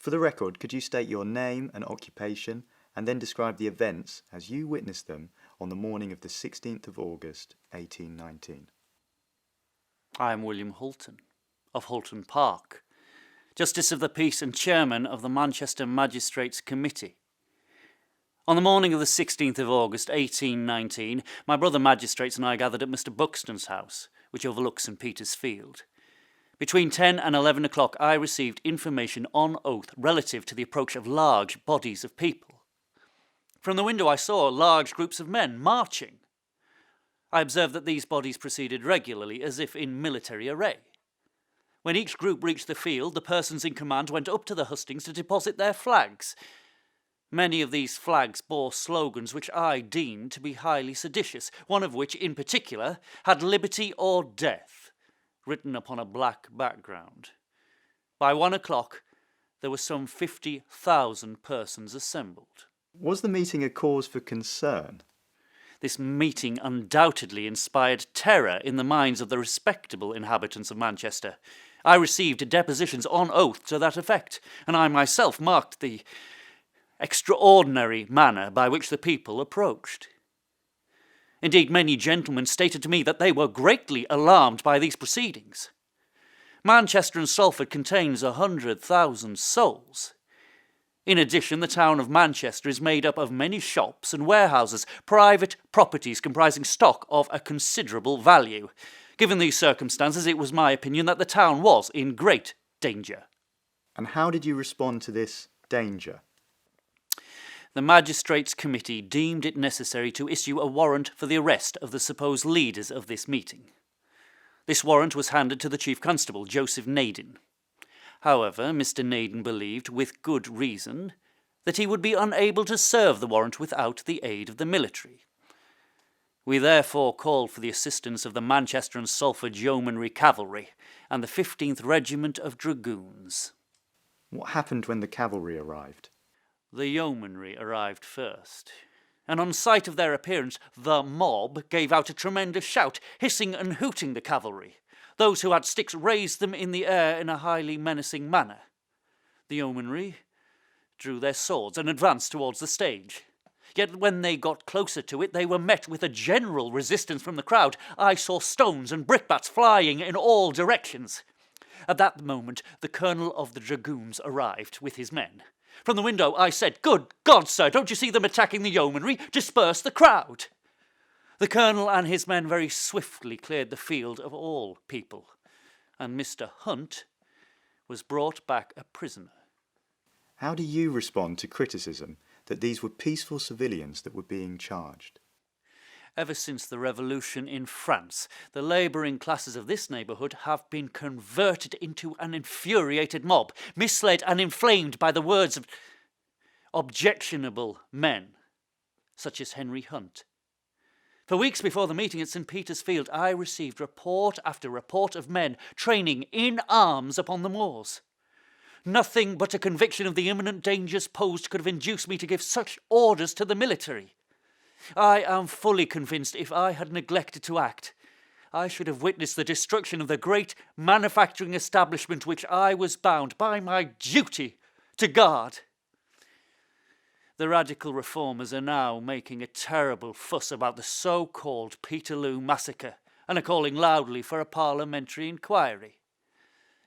For the record, could you state your name and occupation and then describe the events as you witnessed them on the morning of the 16th of August, 1819? I am William Hulton, of Hulton Park, Justice of the Peace and Chairman of the Manchester Magistrates Committee. On the morning of the 16th of August 1819, my brother magistrates and I gathered at Mr. Buxton's house, which overlooks St. Peter's Field. Between 10 and 11 o'clock I received information on oath relative to the approach of large bodies of people. From the window I saw large groups of men marching. I observed that these bodies proceeded regularly, as if in military array. When each group reached the field, the persons in command went up to the hustings to deposit their flags. Many of these flags bore slogans which I deemed to be highly seditious, one of which, in particular, had "Liberty or Death" written upon a black background. By 1 o'clock, there were some 50,000 persons assembled. Was the meeting a cause for concern? This meeting undoubtedly inspired terror in the minds of the respectable inhabitants of Manchester. I received depositions on oath to that effect, and I myself marked the extraordinary manner by which the people approached. Indeed, many gentlemen stated to me that they were greatly alarmed by these proceedings. Manchester and Salford contains 100,000 souls. In addition, the town of Manchester is made up of many shops and warehouses, private properties comprising stock of a considerable value. Given these circumstances, it was my opinion that the town was in great danger. And how did you respond to this danger? The Magistrates' Committee deemed it necessary to issue a warrant for the arrest of the supposed leaders of this meeting. This warrant was handed to the Chief Constable, Joseph Naden. However, Mr. Naden believed, with good reason, that he would be unable to serve the warrant without the aid of the military. We therefore called for the assistance of the Manchester and Salford Yeomanry Cavalry and the 15th Regiment of Dragoons. What happened when the cavalry arrived? The yeomanry arrived first, and on sight of their appearance, the mob gave out a tremendous shout, hissing and hooting the cavalry. Those who had sticks raised them in the air in a highly menacing manner. The yeomanry drew their swords and advanced towards the stage. Yet when they got closer to it, they were met with a general resistance from the crowd. I saw stones and brickbats flying in all directions. At that moment, the colonel of the dragoons arrived with his men. From the window I said, "Good God, sir, don't you see them attacking the yeomanry? Disperse the crowd." The colonel and his men very swiftly cleared the field of all people, and Mr. Hunt was brought back a prisoner. How do you respond to criticism that these were peaceful civilians that were being charged? Ever since the revolution in France, the labouring classes of this neighbourhood have been converted into an infuriated mob, misled and inflamed by the words of objectionable men, such as Henry Hunt. For weeks before the meeting at St. Peter's Field, I received report after report of men training in arms upon the moors. Nothing but a conviction of the imminent dangers posed could have induced me to give such orders to the military. I am fully convinced if I had neglected to act, I should have witnessed the destruction of the great manufacturing establishment which I was bound by my duty to guard. The radical reformers are now making a terrible fuss about the so-called Peterloo Massacre and are calling loudly for a parliamentary inquiry.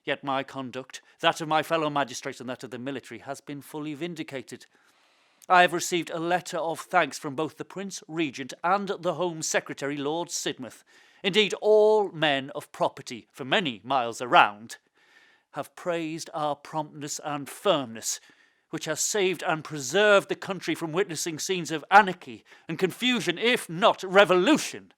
Yet my conduct, that of my fellow magistrates and that of the military, has been fully vindicated. I have received a letter of thanks from both the Prince Regent and the Home Secretary, Lord Sidmouth. Indeed, all men of property for many miles around have praised our promptness and firmness, which has saved and preserved the country from witnessing scenes of anarchy and confusion, if not revolution.